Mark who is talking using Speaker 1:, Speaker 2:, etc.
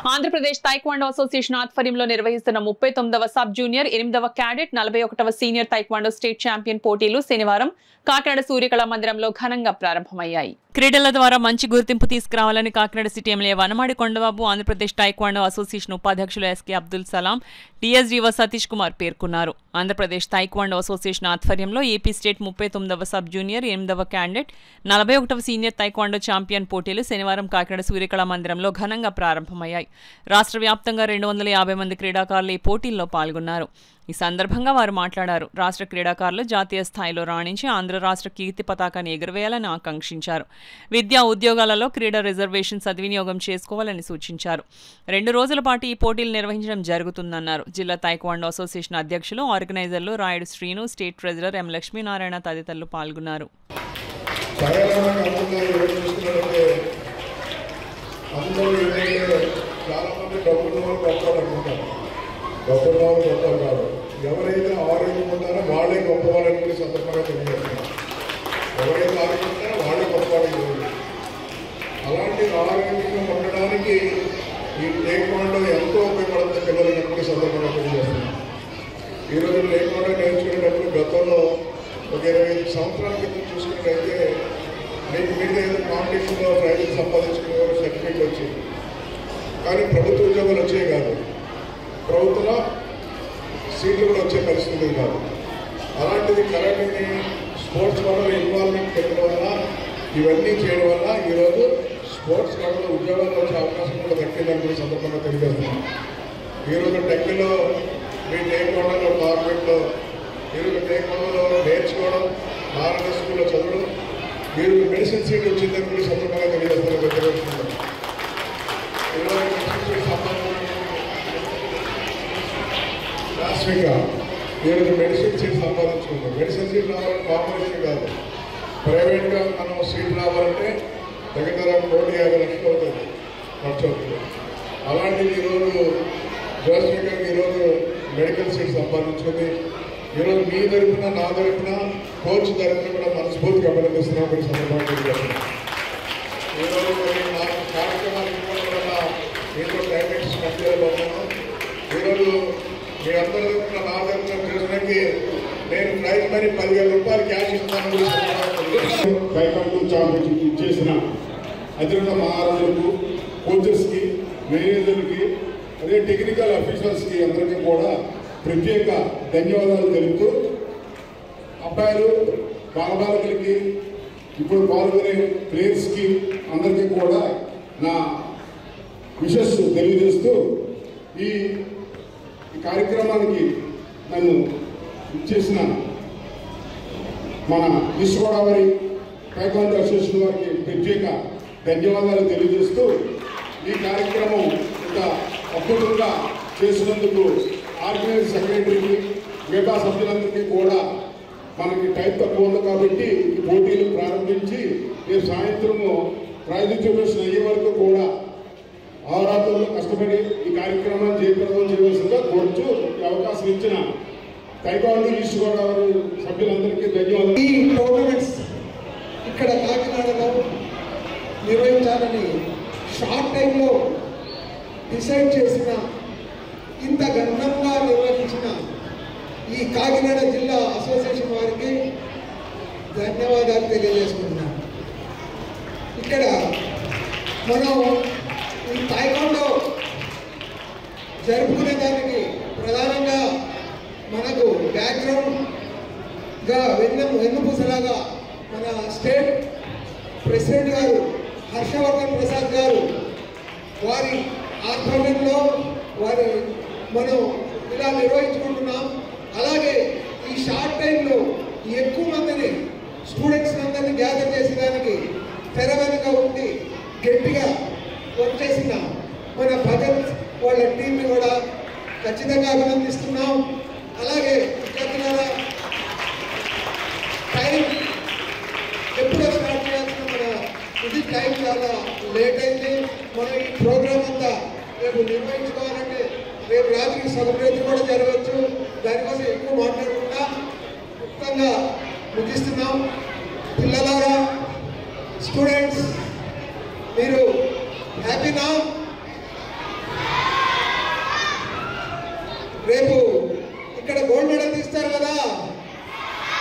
Speaker 1: Andhra Pradesh taekwondo association ఆధ్వర్యంలో నిర్వహిస్తున్న 39వ సబ్ జూనియర్ 8వ క్యాడెట్ 41వ సీనియర్ తైక్వాండో స్టేట్ ఛాంపియన్ పోటీలు శనివారం కాకినాడ సూర్యకళా మందిరంలో ఘనంగా ప్రారంభమయ్యాయి. క్రీడల ద్వారా మంచి గుర్తింపు తీసుకురావాలని Kakinada city MLA Vanamadi Kondababu, Andhra Pradesh taekwondo association ఉపాధ్యక్షులు ఎస్కే అబ్దుల్ సలాం, టీఎస్డీఓ సతీష్ కుమార్ పేర్కొన్నారు. ఆంధ్రప్రదేశ్ తైక్వాండో అసోసియేషన్ ఆధ్వర్యంలో ఏపీ స్టేట్ 39వ సబ్ జూనియర్ 8వ క్యాడెట్ 41వ సీనియర్ తైక్వాండో ఛాంపియన్ పోటీలు శనివారం కాకినాడ సూర్యకళా మందిరంలో ఘనంగా ప్రారంభమయ్యాయి. రాష్ట్ర వ్యాప్తంగా 250 మంది క్రీడాకారులు ఈ పోటీల్లో పాల్గొన్నారు. ఈ సందర్భంగా వారు మాట్లాడారు. రాష్ట్ర క్రీడాకారులు జాతీయ స్థాయిలో రాణించి ఆంధ్ర రాష్ట్ర కీర్తి పతాకాన్ని ఎగురవేయాలని ఆకాంక్షించారు. విద్యా ఉద్యోగాలలో క్రీడా రిజర్వేషన్ సద్వినియోగం చేసుకోవాలని సూచించారు. 2 రోజుల పాటు ఈ పోటీలు నిర్వహించడం జరుగుతుందన్నారు. జిల్లా తైక్వాండో అసోసియేషన్ అధ్యక్షులు, ఆర్గనైజర్లు Rayudu Srinu, state treasurer M Lakshminarayana తదితరులు పాల్గొన్నారు.
Speaker 2: ఎవరైతే ఆరోగ్యం ఉంటారో వాళ్ళే గొప్పవాళ్ళని సందర్భంగా తెలియజేస్తున్నారు. ఎవరైతే ఆరోగ్యం ఉంటారో వాళ్ళే గొప్పవాళ్ళు. అలాంటి ఆరోగ్యంగా ఉండడానికి ఈ టేక్వాండో ఎంతో ఉపయోగపడుతుంది పిల్లలకి సందర్భంగా తెలియజేస్తున్నారు. ఈరోజు టేక్వాండో నేర్చుకునేటప్పుడు గతంలో ఒక 25 సంవత్సరాల క్రితం చూసుకున్నట్టయితే మీద ఏదో కాంపిటీషన్లో ప్రైజులు సంపాదించుకునే సర్టిఫికేట్ వచ్చింది. కానీ ప్రభుత్వ ఉద్యోగాలు వచ్చేవి కాదు, ప్రభుత్వంలో సీట్లు కూడా వచ్చే పరిస్థితి కాదు. అలాంటిది కరాటేని స్పోర్ట్స్ వల్ల ఇన్వాల్వ్మెంట్ పెట్టడం వల్ల, ఇవన్నీ చేయడం వల్ల ఈరోజు స్పోర్ట్స్ రంగంలో ఉద్యోగాలు వచ్చే అవకాశం కూడా దక్కిందని కూడా సందర్భంగా తెలియజేస్తున్నాం. ఈరోజు టెక్లో మీ టేక్వాండోలో గవర్నమెంట్లో ఈరోజు టేక్వాండోలో నేర్చుకోవడం, నారాయణ స్కూల్లో చదవడం, మీరు మెడిసిన్ సీట్ వచ్చిందని కూడా సందర్భంగా తెలియజేస్తున్నారు. రాష్ట్రంగా ఈరోజు మెడిసిన్ సీట్ సంపాదించుకుంటాం. మెడిసిన్ సీట్ రావాలంటే కాంపిటీషన్ కాదు, ప్రైవేట్గా మనం సీట్ రావాలంటే దగ్గర 1,50,00,000 అవుతుంది, ఖర్చు అవుతుంది. అలాంటిది ఈరోజు రాష్ట్రంగా ఈరోజు మెడికల్ సీట్ సంపాదించుకుంది. ఈరోజు మీ తరఫున, నా తరఫున, కోచ్ తరఫున కూడా మనస్ఫూర్తిగా అభినందిస్తున్నాం. కొన్ని సందర్భంగా ఈరోజు నా కార్యక్రమానికి కూడా మీతో డైరెక్ట్స్ పంపించబోతున్నాను. ఈరోజు మీ అందరి తరఫున, నా తరఫున చేసినకి నేను ప్రైజ్ మరి 10,000 రూపాయలు క్యాష్ ఇస్తాను.
Speaker 3: టైక్వాండో ఛాంపియన్షిప్ ఇచ్చేసిన అధికారుల మహారాజులకు, కోచెస్కి, మేనేజర్కి, అదే టెక్నికల్ అఫీషియల్స్కి అందరికీ కూడా ప్రత్యేక ధన్యవాదాలు తెలుపుతూ, అబ్బాయిలు బాలబాలికలకి, ఇప్పుడు పాల్గొనే ప్లేయర్స్కి అందరికీ కూడా నా విషెస్ తెలియజేస్తూ ఈ కార్యక్రమానికి నన్ను ఇచ్చేసిన మన ఈస్ట్ గోదావరి టైక్వాండో అసోసియేషన్ వారికి ప్రత్యేక ధన్యవాదాలు తెలియజేస్తూ, ఈ కార్యక్రమం ఇంత అద్భుతంగా చేసినందుకు ఆర్గనైజ్ సెక్రటరీకి, మిగతా సభ్యులందరికీ కూడా మనకి టైం తక్కువ ఉంది కాబట్టి ఈ పోటీలు ప్రారంభించి రేపు సాయంత్రము ప్రైజ్ డిస్ట్రిబ్యూషన్ అయ్యే వరకు కూడా ఆరాధనలో కష్టపడి ఈ కార్యక్రమాన్ని జయప్రదం చేయవలసిందిగా కోరుచు ఈ అవకాశం ఇచ్చిన టైక్వాండో ఈస్ట్ గోదావరి సభ్యులందరికీ ధన్యవాదాలు.
Speaker 4: ఈ టోర్నమెంట్స్ ఇక్కడ కాకినాడలో నిర్వహించాలని షార్ట్ టైంలో డిసైడ్ చేసిన, ఇంత ఘనంగా నిర్వహించిన ఈ కాకినాడ జిల్లా అసోసియేషన్ వారికి ధన్యవాదాలు తెలియజేసుకుంటున్నాను. ఇక్కడ మనం ఈ టైక్వాండో జరుపుకునే దానికి ప్రధానంగా మనకు బ్యాక్గ్రౌండ్గా వెన్నుపూసలాగా మన స్టేట్ ప్రెసిడెంట్ గారు హర్షవర్ధన్ ప్రసాద్ గారు వారి ఆధ్వర్యంలో మనం ఇలా నిర్వహించుకుంటున్నాం. అలాగే ఈ షార్ట్ టైంలో ఎక్కువ మందిని స్టూడెంట్స్ అందరినీ గ్యాదర్ చేసేదానికి తెర వెనుక ఉండి గట్టిగా వర్క్ చేసిన మన భగత్ వాళ్ళ టీంని కూడా ఖచ్చితంగా అభినందిస్తున్నాం. అలాగే విద్యార్థులారా, టైం ఎప్పుడో స్టార్ట్ చేయాల్సిన ఇది టైం చాలా లేట్ అయింది. మనం ఈ ప్రోగ్రామ్ అంతా రేపు నిర్వహించుకోవాలంటే రేపు రాత్రికి సెలబ్రేషన్ కూడా జరగవచ్చు. దానికోసం ఎక్కువ మాట్లాడకుండా ముఖ్యంగా ముగిస్తున్నాం. పిల్లలారా, స్టూడెంట్స్, మీరు హ్యాపీనా? రేపు ఇక్కడ గోల్డ్ మెడల్ తీస్తారు కదా,